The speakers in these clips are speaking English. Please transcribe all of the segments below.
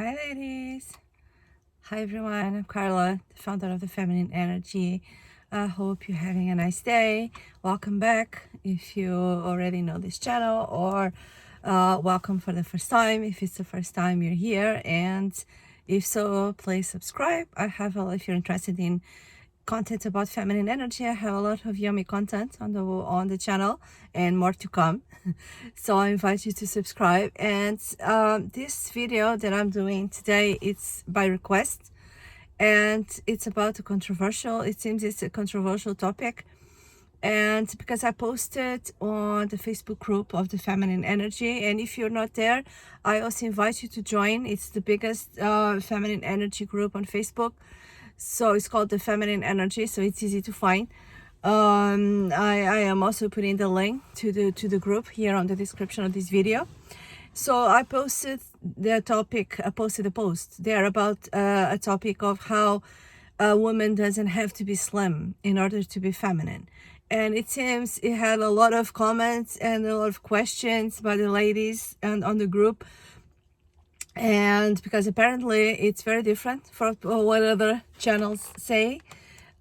Hi ladies. Hi everyone. I'm Carla, the founder of the Feminine Energy. I hope you're having a nice day. Welcome back if you already know this channel, or welcome for the first time if it's the first time you're here. And if so, please subscribe. If you're interested in content about feminine energy, I have a lot of yummy content on the channel and more to come. So I invite you to subscribe. And this video that I'm doing today, it's by request, and it's about it seems it's a controversial topic. And because I posted on the Facebook group of the Feminine Energy, and if you're not there, I also invite you to join. It's the biggest feminine energy group on Facebook. So it's called the Feminine Energy, so it's easy to find. I am also putting the link to the group here on the description of this video. So I posted a post there about a topic of how a woman doesn't have to be slim in order to be feminine. And it seems it had a lot of comments and a lot of questions by the ladies and on the group. And because apparently it's very different from what other channels say.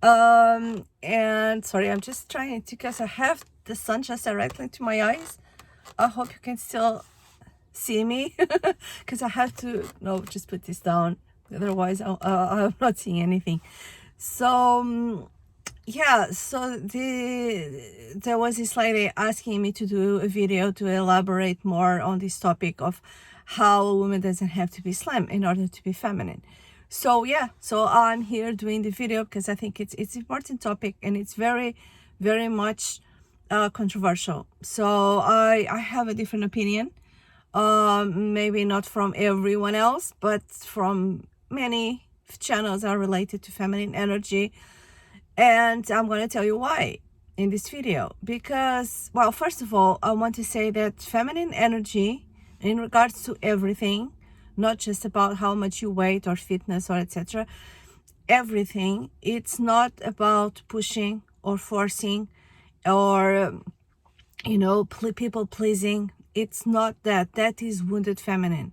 And sorry, I'm just trying to, because I have the sun just directly to my eyes. I hope you can still see me, because I have to just put this down, otherwise I'm not seeing anything. So yeah, so there was this lady asking me to do a video to elaborate more on this topic of how a woman doesn't have to be slim in order to be feminine. So yeah, so I'm here doing the video because I think it's important topic, and it's very, very much controversial. So I have a different opinion, maybe not from everyone else, but from many channels are related to feminine energy. And I'm going to tell you why in this video. Because, well, first of all, I want to say that feminine energy, in regards to everything, not just about how much you weigh or fitness or etc., everything, it's not about pushing or forcing or people pleasing. It's not that. That is wounded feminine.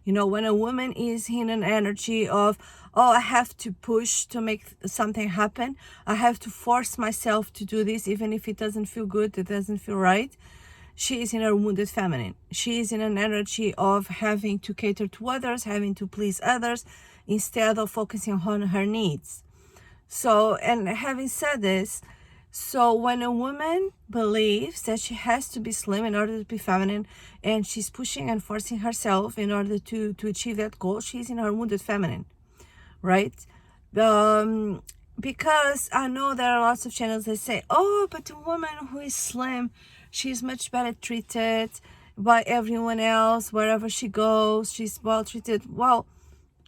When a woman is in an energy of, oh, I have to push to make something happen, I have to force myself to do this, even if it doesn't feel good, it doesn't feel right, she is in her wounded feminine. She is in an energy of having to cater to others, having to please others, instead of focusing on her needs. So, and having said this, so when a woman believes that she has to be slim in order to be feminine, and she's pushing and forcing herself in order to achieve that goal, she's in her wounded feminine, right? Because I know there are lots of channels that say, oh, but a woman who is slim, she's much better treated by everyone else. Wherever she goes, she's well treated. Well,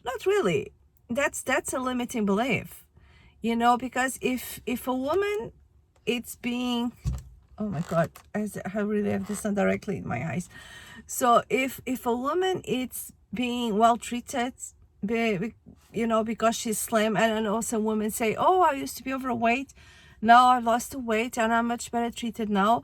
not really. That's a limiting belief, because if a woman, it's being, oh my god, I really have the sun directly in my eyes. So if a woman is being well treated, because she's slim, and also women say, oh, I used to be overweight, now I've lost the weight and I'm much better treated now,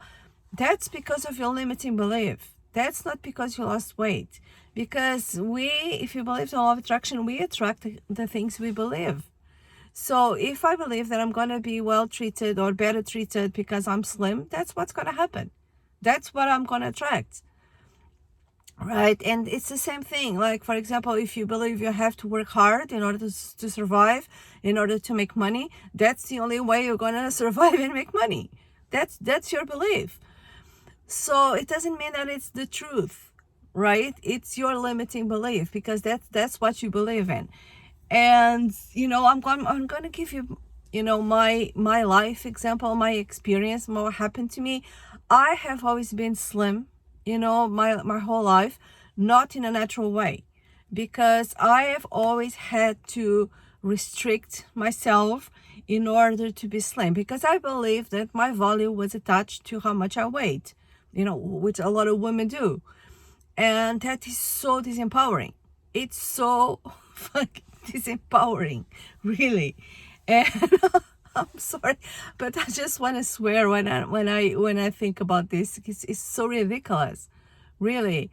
that's because of your limiting belief. That's not because you lost weight. Because if you believe in law of attraction, we attract the things we believe. So if I believe that I'm going to be well treated or better treated because I'm slim, that's what's going to happen. That's what I'm going to attract. Right? And it's the same thing. Like, for example, if you believe you have to work hard in order to survive, in order to make money, that's the only way you're going to survive and make money. That's your belief. So it doesn't mean that it's the truth, right? It's your limiting belief, because that's what you believe in. And I'm going to give you my life example, my experience, what happened to me. I have always been slim, my whole life, not in a natural way, because I have always had to restrict myself in order to be slim, because I believe that my value was attached to how much I weighed, which a lot of women do. And that is so disempowering. It's so fucking disempowering, really. And I'm sorry, but I just want to swear when I think about this, because it's so ridiculous, really.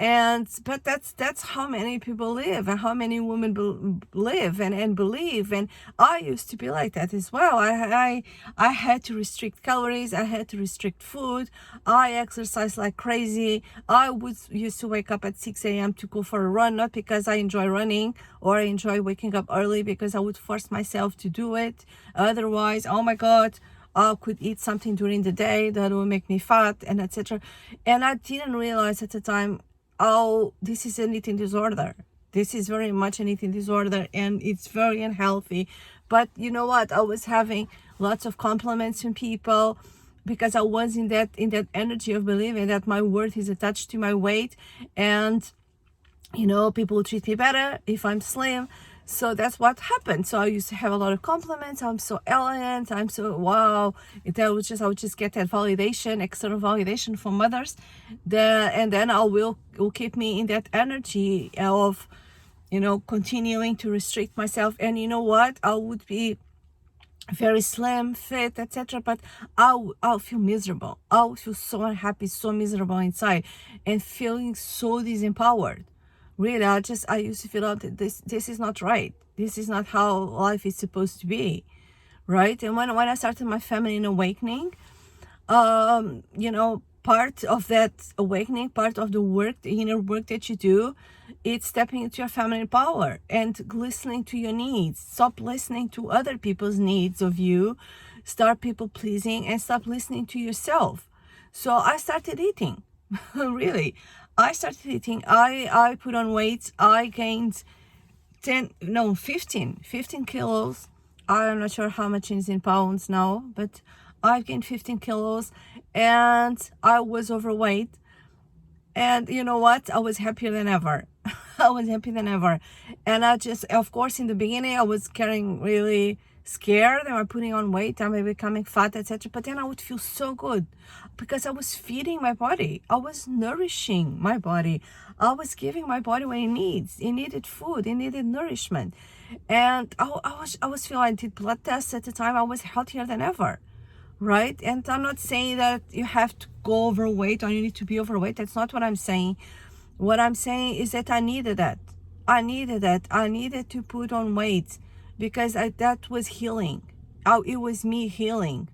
And but that's how many people live, and how many women live and believe. And I used to be like that as well. I had to restrict calories, I had to restrict food, I exercised like crazy. I would used to wake up at 6 a.m. to go for a run, not because I enjoy running or I enjoy waking up early, because I would force myself to do it. Otherwise, oh my god, I could eat something during the day that will make me fat, and etc. And I didn't realize at the time, oh, this is an eating disorder. This is very much an eating disorder, and it's very unhealthy. But you know what? I was having lots of compliments from people, because I was in that energy of believing that my worth is attached to my weight, and people will treat me better if I'm slim. So that's what happened. So I used to have a lot of compliments. I'm so elegant. I'm so wow. I would just get that validation, external validation from others. And then I will keep me in that energy of, continuing to restrict myself. And you know what? I would be very slim, fit, etc. But I'll feel miserable. I'll feel so unhappy, so miserable inside, and feeling so disempowered. Really, I used to feel out that this is not right. This is not how life is supposed to be, right? And when I started my feminine awakening, part of that awakening, part of the work, the inner work that you do, it's stepping into your feminine power and listening to your needs. Stop listening to other people's needs of you. Start people pleasing and stop listening to yourself. So I started eating, really. I started eating. I put on weight. I gained 15 kilos. I'm not sure how much is in pounds now, but I've gained 15 kilos, and I was overweight. And you know what? I was happier than ever. I was happier than ever. And of course, in the beginning, I was getting really scared. Am I putting on weight? Am I becoming fat, etc.? But then I would feel so good, because I was feeding my body. I was nourishing my body. I was giving my body what it needs. It needed food. It needed nourishment. And I was feeling, I did blood tests at the time. I was healthier than ever, right? And I'm not saying that you have to go overweight or you need to be overweight. That's not what I'm saying. What I'm saying is that I needed that. I needed to put on weight, because that was healing. It was me healing,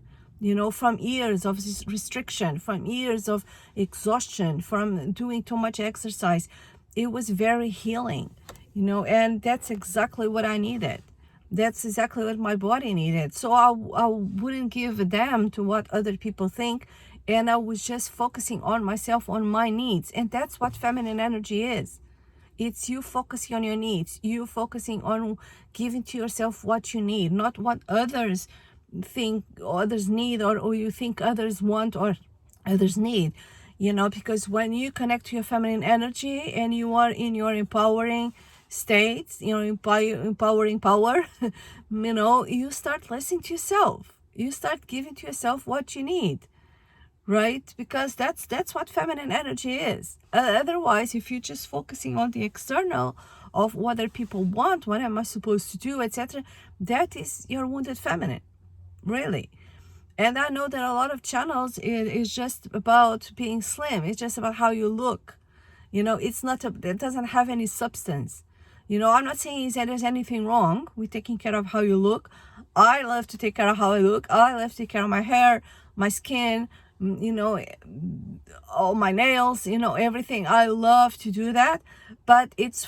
from years of restriction, from years of exhaustion, from doing too much exercise. It was very healing, and that's exactly what I needed. That's exactly what my body needed. So I wouldn't give a damn to what other people think, and I was just focusing on myself, on my needs. And that's what feminine energy is. It's you focusing on your needs, you focusing on giving to yourself what you need, not what others think others need, or you think others want or others need. Because when you connect to your feminine energy and you are in your empowering states, empowering power, you start listening to yourself. You start giving to yourself what you need. Right? Because that's what feminine energy is. Otherwise, if you're just focusing on the external of what other people want, what am I supposed to do, etc., that is your wounded feminine, really. And I know that a lot of channels is just about being slim. It's just about how you look. It doesn't have any substance. I'm not saying that there's anything wrong with taking care of how you look. I love to take care of how I look. I love to take care of my hair, my skin, all my nails, everything. I love to do that, but it's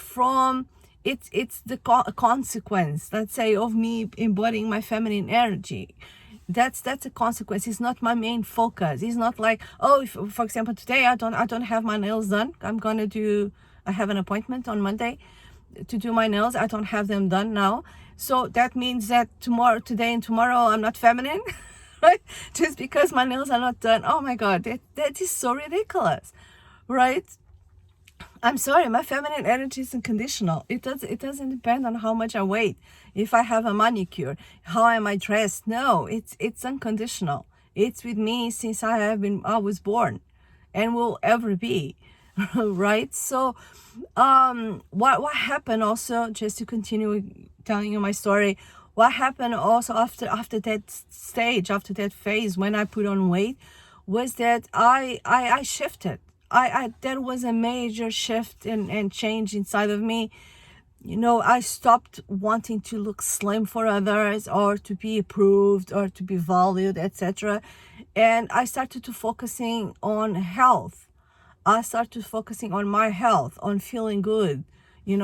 the consequence, let's say, of me embodying my feminine energy. That's a consequence. It's not my main focus. It's not like, if, for example, today I don't have my nails done. I have an appointment on Monday to do my nails. I don't have them done now, so that means that today and tomorrow I'm not feminine. Right? Just because my nails are not done. Oh my god, that is so ridiculous, right? I'm sorry, my feminine energy is unconditional. It doesn't depend on how much I weigh, if I have a manicure, how am I dressed. No, it's unconditional. It's with me since I was born, and will ever be. Right? So what happened also, just to continue telling you my story, what happened also after that stage, after that phase, when I put on weight, was that I shifted. I there was a major shift and change inside of me. I stopped wanting to look slim for others or to be approved or to be valued, etc. And I started to focusing on health. I started focusing on my health, on feeling good,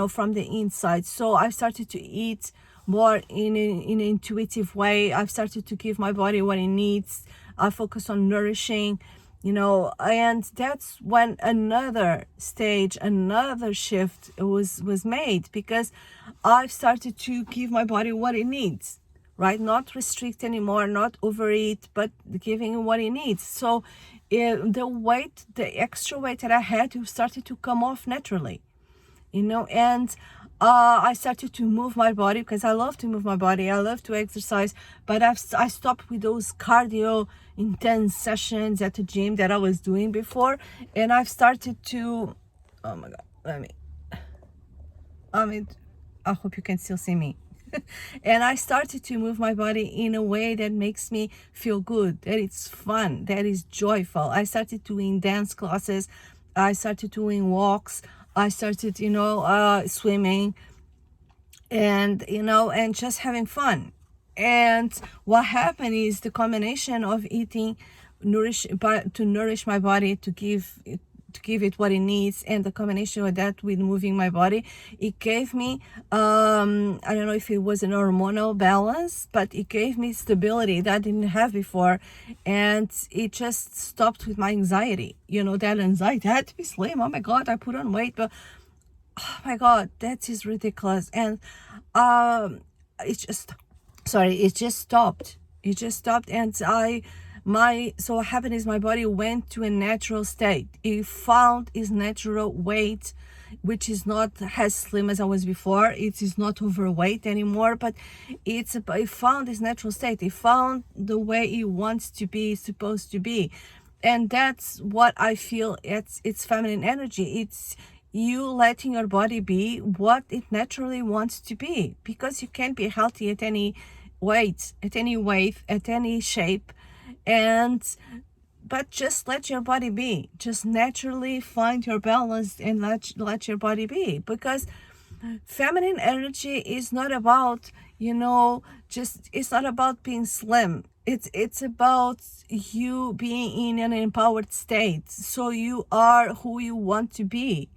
from the inside. So I started to eat more in an intuitive way. I've started to give my body what it needs. I focus on nourishing, and that's when another stage, another shift was made, because I've started to give my body what it needs, right? Not restrict anymore, not overeat, but giving it what it needs. So the extra weight that I had started to come off naturally, and I started to move my body, because I love to move my body. I love to exercise, but I stopped with those cardio intense sessions at the gym that I was doing before, and I've started to, oh my God, I hope you can still see me. And I started to move my body in a way that makes me feel good, that it's fun, that is joyful. I started doing dance classes. I started doing walks. I started, swimming, and just having fun. And what happened is the combination of eating to nourish my body, to give it what it needs, and the combination of that with moving my body, it gave me, I don't know if it was an hormonal balance, but it gave me stability that I didn't have before. And it just stopped with my anxiety, that anxiety. I had to be slim. Oh my God, I put on weight, but oh my God, that is ridiculous. And it just stopped. It just stopped. And so what happened is my body went to a natural state. It found its natural weight, which is not as slim as I was before. It is not overweight anymore, but it found its natural state. It found the way it wants to be, supposed to be. And that's what I feel. It's feminine energy. It's you letting your body be what it naturally wants to be, because you can't be healthy at any weight, at any shape. But just let your body be. Just naturally find your balance and let your body be, because feminine energy is not about, it's not about being slim. It's about you being in an empowered state, so you are who you want to be,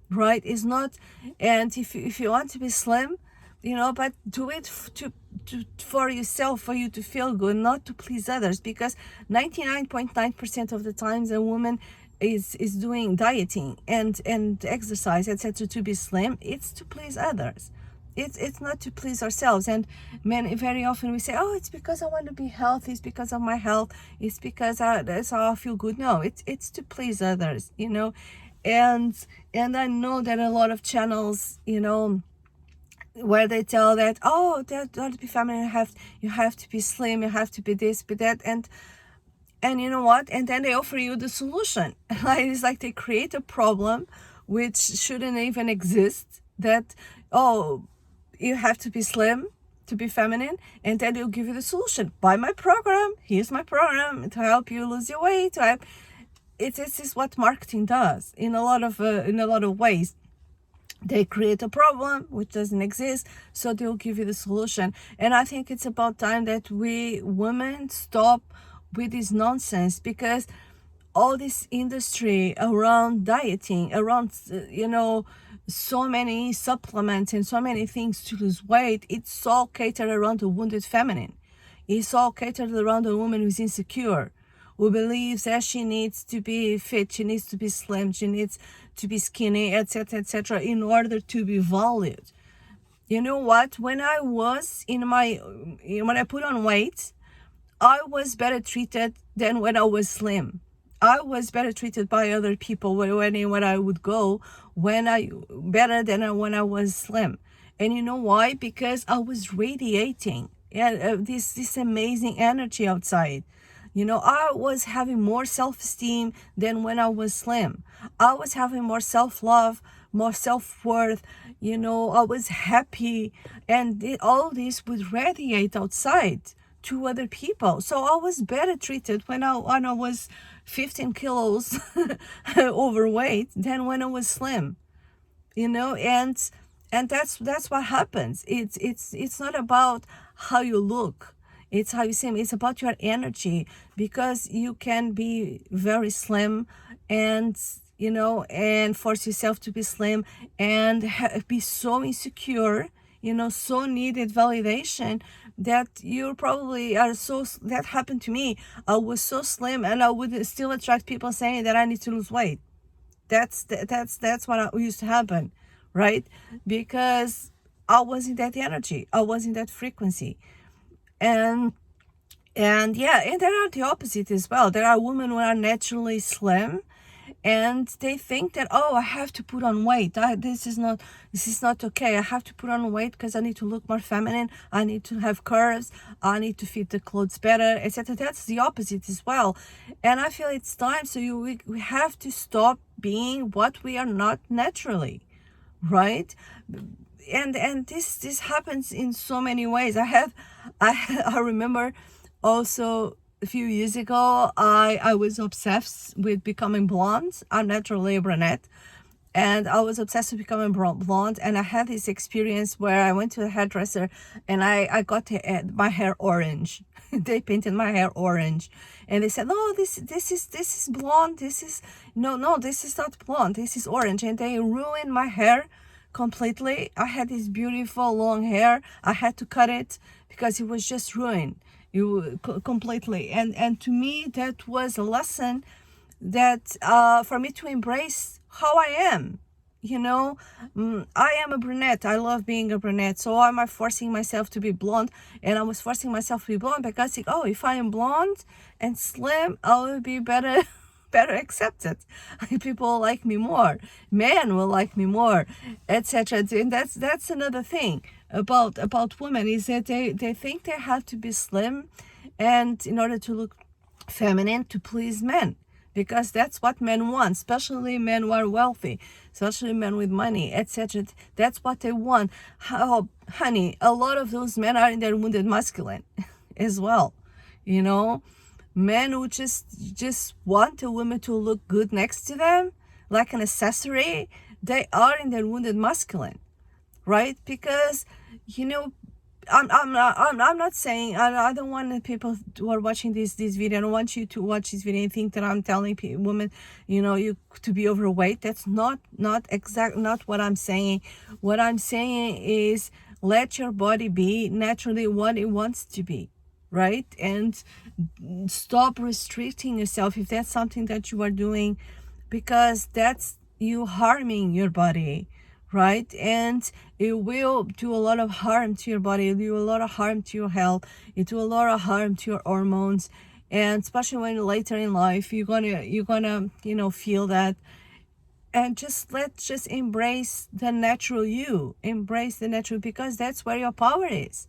right? It's not. And if you want to be slim, but do it for yourself, for you to feel good, not to please others, because 99.9% of the times a woman is doing dieting and exercise, etc., to be slim, it's to please others. It's not to please ourselves. And men, very often we say, oh, it's because I want to be healthy, it's because of my health, it's because that's how I feel good. No, it's to please others, and I know that a lot of channels, where they tell that, oh, that to be feminine, you have to be slim, you have to be this, be that, and you know what? And then they offer you the solution. It's like they create a problem which shouldn't even exist. That, oh, you have to be slim to be feminine, and then they'll give you the solution. Buy my program. Here's my program to help you lose your weight. This is what marketing does in a lot of ways. They create a problem which doesn't exist, so they'll give you the solution. And I think it's about time that we women stop with this nonsense, because all this industry around dieting, around so many supplements and so many things to lose weight, it's all catered around the wounded feminine. It's all catered around a woman who's insecure, who believes that she needs to be fit, she needs to be slim, she needs to be skinny, etc., in order to be valued. You know what? When I put on weight, I was better treated than when I was slim. I was better treated by other people when I would go, better than when I was slim. And you know why? Because I was radiating this amazing energy outside. I was having more self-esteem than when I was slim. I was having more self-love, more self-worth. I was happy, and all this would radiate outside to other people. So I was better treated when I was 15 kilos overweight than when I was slim, you know. And that's what happens. It's not about how you look, it's how you seem. It's about your energy, because you can be very slim and, you know, and force yourself to be slim and be so insecure, you know, so needed validation, that you probably are so. That happened to me. I was so slim and I would still attract people saying that I need to lose weight. That's what used to happen, right? Because I was in that energy, I was in that frequency. and and yeah, and there are the opposite as well. There are women who are naturally slim, and they think that, oh, I have to put on weight. This is not okay. I have to put on weight because I need to look more feminine. I need to have curves. I need to fit the clothes better, etc. That's the opposite as well. And I feel it's time. So we have to stop being what we are not naturally, right? And this happens in so many ways. I remember also a few years ago, I was obsessed with becoming blonde. I'm naturally a brunette, and I was obsessed with becoming blonde. And I had this experience where I went to a hairdresser and I got my hair orange. They painted my hair orange, and they said, "No, this is blonde. This is no, this is not blonde. This is orange." And they ruined my hair completely. I had this beautiful long hair. I had to cut it because it was just ruined. Completely. And to me, that was a lesson that for me to embrace how I am. You know, I am a brunette. I love being a brunette. So am I forcing myself to be blonde? And I was forcing myself to be blonde because, oh, if I am blonde and slim, I will be better better accepted. People like me more. Men will like me more, etc. And that's another thing about women, is that they think they have to be slim and in order to look feminine to please men, because that's what men want, especially men who are wealthy, especially men with money, etc. That's what they want. Oh, honey, a lot of those men are in their wounded masculine as well, you know. Men who just want a woman to look good next to them, like an accessory, they are in their wounded masculine, right? Because, you know, I'm not saying, I don't want the people who are watching this video, I don't want you to watch this video and think that I'm telling women, you know, you to be overweight. That's not what I'm saying. What I'm saying is, let your body be naturally what it wants to be, right? And stop restricting yourself if that's something that you are doing, because that's you harming your body, right? And it will do a lot of harm to your body. It'll do a lot of harm to your health. It do a lot of harm to your hormones, and especially when later in life you're gonna you know, feel that. And let's just embrace the natural you, embrace the natural, because that's where your power is.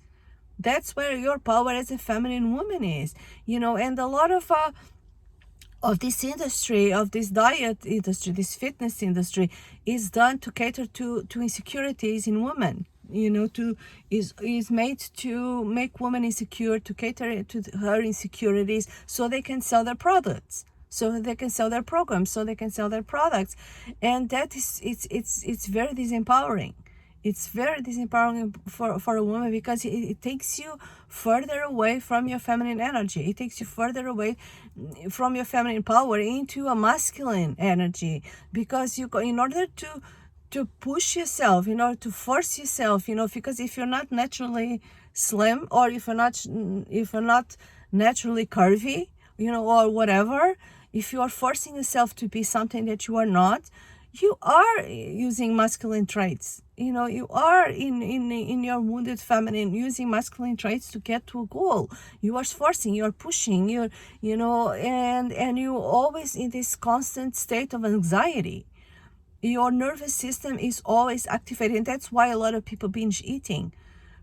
That's where your power as a feminine woman is, you know. And a lot of this industry, of this diet industry, this fitness industry, is done to cater to insecurities in women, you know, is made to make women insecure, to cater to her insecurities, so they can sell their products, so they can sell their programs, so they can sell their products. And that is, it's very disempowering. It's very disempowering for a woman, because it takes you further away from your feminine energy. It takes you further away from your feminine power into a masculine energy, because you go, in order to push yourself, in order to force yourself, you know, because if you're not naturally slim, or if you're not naturally curvy, you know, or whatever, if you are forcing yourself to be something that you are not, you are using masculine traits. You know, you are in your wounded feminine, using masculine traits to get to a goal. You are forcing, you are pushing, you know, and you always in this constant state of anxiety. Your nervous system is always activated, and that's why a lot of people binge eating,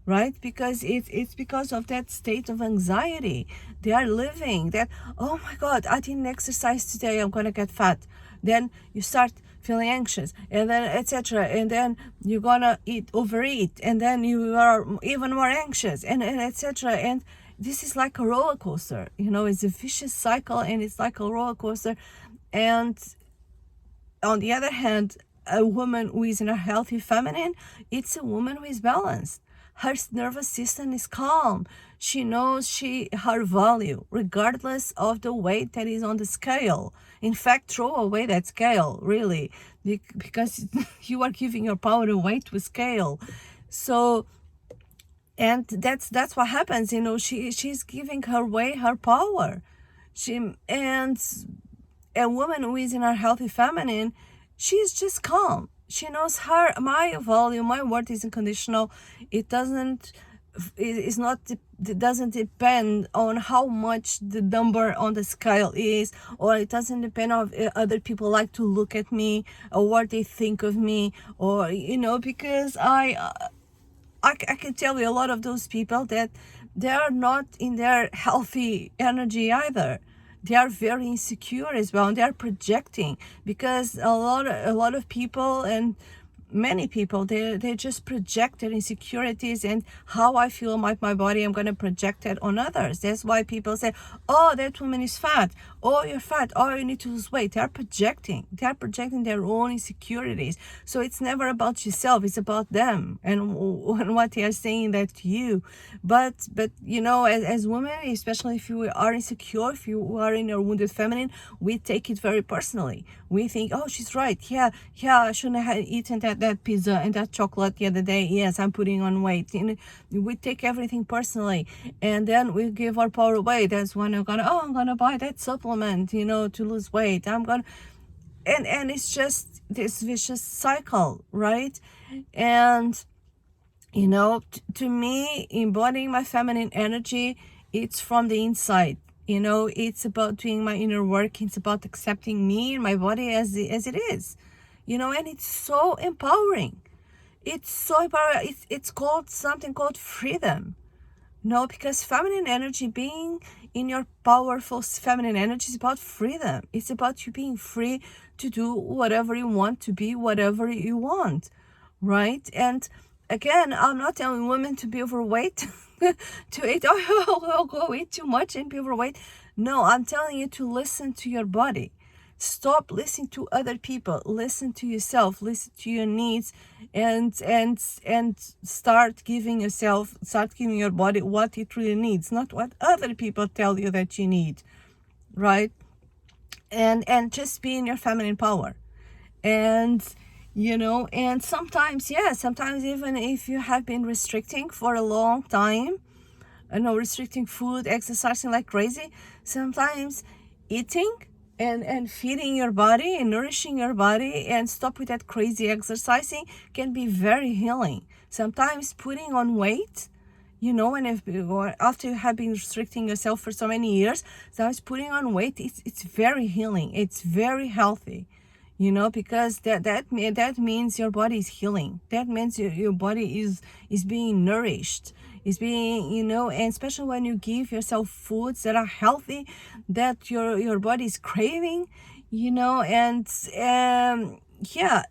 right? Because it's because of that state of anxiety. They are living that, oh my God, I didn't exercise today, I'm gonna get fat. Then you start feeling anxious, and then etc. And then you're gonna overeat, and then you are even more anxious, and etc. this is like a roller coaster. You know, it's a vicious cycle, and it's like a roller coaster. And on the other hand, a woman who is in a healthy feminine, it's a woman who is balanced. Her nervous system is calm. She knows her value, regardless of the weight that is on the scale. In fact, throw away that scale, really, because you are giving your power away to a scale. So, and that's what happens. You know, she's giving her power. And a woman who is in her healthy feminine, she's just calm. She knows my value, my worth is unconditional. It doesn't depend on how much the number on the scale is, or it doesn't depend on if other people like to look at me or what they think of me, or because I can tell you a lot of those people that they are not in their healthy energy either. They are very insecure as well, and they are projecting, because a lot of people, and many people, they just project their insecurities and how I feel about my body. I'm going to project it on others. That's why people say, oh, that woman is fat, oh, you're fat, oh, you need to lose weight. They're projecting their own insecurities. So it's never about yourself, it's about them and what they are saying that to you. But as women, especially if you are insecure, if you are in your wounded feminine, we take it very personally. We think, oh, she's right, yeah, I shouldn't have eaten that pizza and that chocolate the other day. Yes, I'm putting on weight. We take everything personally, and then we give our power away. That's when I'm gonna buy that supplement, to lose weight. And it's just this vicious cycle, right? And to me, embodying my feminine energy, it's from the inside. It's about doing my inner work. It's about accepting me and my body as it is. And it's so empowering. It's so empowering. It's called something called freedom. Because feminine energy, being in your powerful feminine energy, is about freedom. It's about you being free to do whatever you want, to be whatever you want, right? And again, I'm not telling women to be overweight, to eat, I'll go eat too much and be overweight. No, I'm telling you to listen to your body. Stop listening to other people. Listen to yourself. Listen to your needs, and start giving your body what it really needs, not what other people tell you that you need, right? And just be in your feminine power. And and sometimes even if you have been restricting for a long time, restricting food, exercising like crazy, sometimes eating and feeding your body and nourishing your body and stop with that crazy exercising can be very healing. Sometimes putting on weight, and after you have been restricting yourself for so many years, sometimes putting on weight, it's very healing. It's very healthy, because that means your body is healing. That means your body is being nourished. Is being, and especially when you give yourself foods that are healthy, that your body is craving, and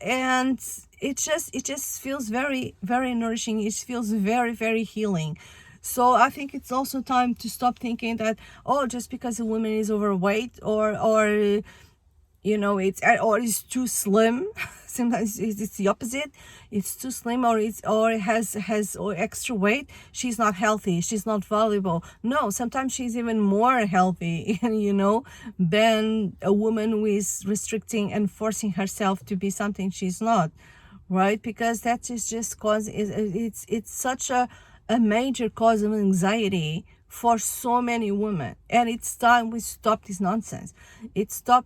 and it just feels very, very nourishing. It feels very, very healing. So I think it's also time to stop thinking that, oh, just because a woman is overweight or it's too slim. Sometimes it's the opposite. It's too slim, or it has extra weight. She's not healthy. She's not valuable. No, sometimes she's even more healthy, than a woman who is restricting and forcing herself to be something she's not, right? Because that is just it's such a major cause of anxiety for so many women, and it's time we stop this nonsense. It's time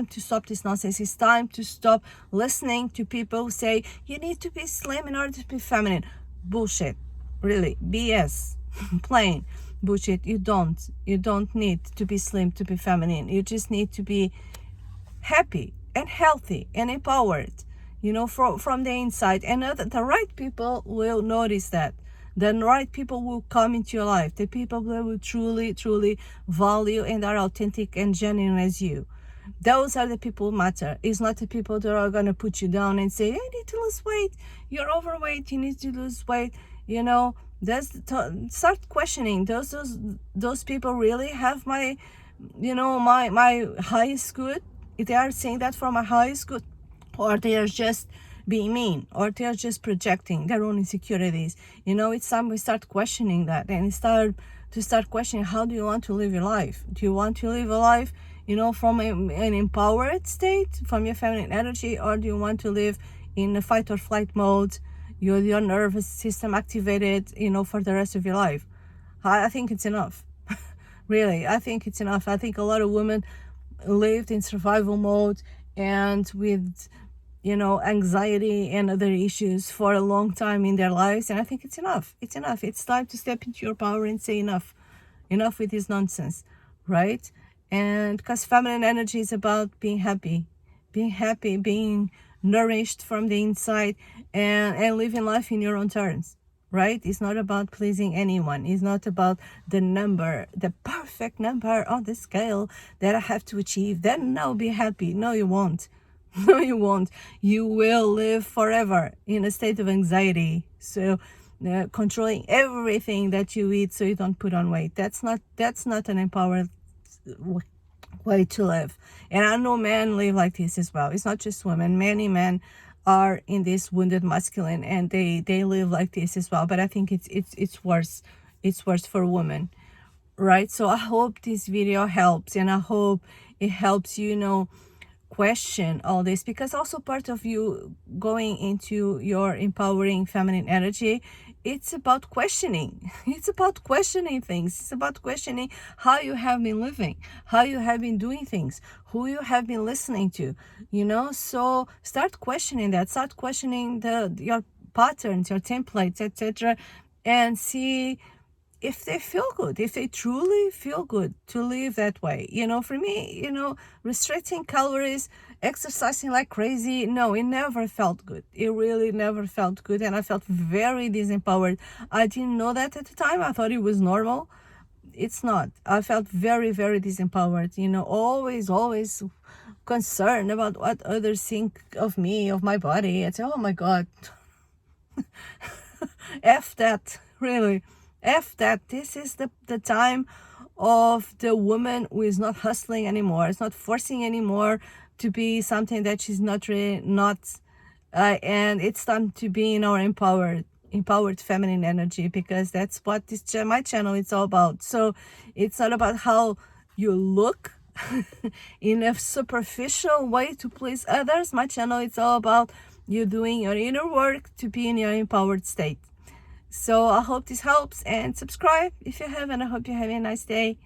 to stop this nonsense. It's time to stop listening to people who say you need to be slim in order to be feminine. Bullshit, really, BS, plain bullshit. You don't need to be slim to be feminine. You just need to be happy and healthy and empowered, from the inside. And the right people will notice that. The right people will come into your life. The people that will truly, truly value and are authentic and genuine as you. Those are the people who matter. It's not the people that are going to put you down and say, I need to lose weight. You're overweight. You need to lose weight. Start questioning, those people really have my, my highest good? If they are saying that for my highest good, or they are just being mean, or they are just projecting their own insecurities. It's time we start questioning that, and start questioning, how do you want to live your life? Do you want to live a life, from an empowered state, from your feminine energy, or do you want to live in a fight or flight mode, your nervous system activated, for the rest of your life? I think it's enough. Really, I think it's enough. I think a lot of women lived in survival mode and with, anxiety and other issues for a long time in their lives. And I think it's enough. It's enough. It's time to step into your power and say enough. Enough with this nonsense, right? And because feminine energy is about being happy, being nourished from the inside, and living life in your own terms, right? It's not about pleasing anyone. It's not about the perfect number on the scale that I have to achieve. Then I'll be happy. No, you won't. No, you won't. You will live forever in a state of anxiety. So, controlling everything that you eat so you don't put on weight. That's not an empowered way to live. And I know men live like this as well. It's not just women. Many men are in this wounded masculine, and they live like this as well. But I think it's worse. It's worse for women, right? So I hope this video helps, and I hope it helps you, question all this, because also part of you going into your empowering feminine energy, it's about questioning. It's about questioning things. It's about questioning how you have been living, how you have been doing things, who you have been listening to, so start questioning that. Start questioning your patterns, your templates, etc., and see if they feel good, if they truly feel good to live that way. For me, restricting calories, exercising like crazy, no, it never felt good. It really never felt good, and I felt very disempowered. I didn't know that at the time. I thought it was normal. It's not. I felt very, very disempowered, always concerned about what others think of me, of my body. I'd say, oh my God, F that, really. F that. This is the time of the woman who is not hustling anymore. It's not forcing anymore to be something that she's not really not. And it's time to be in our empowered feminine energy, because that's what my channel is all about. So it's not about how you look in a superficial way to please others. My channel is all about you doing your inner work to be in your empowered state. So I hope this helps, and subscribe if you haven't. I hope you're having a nice day.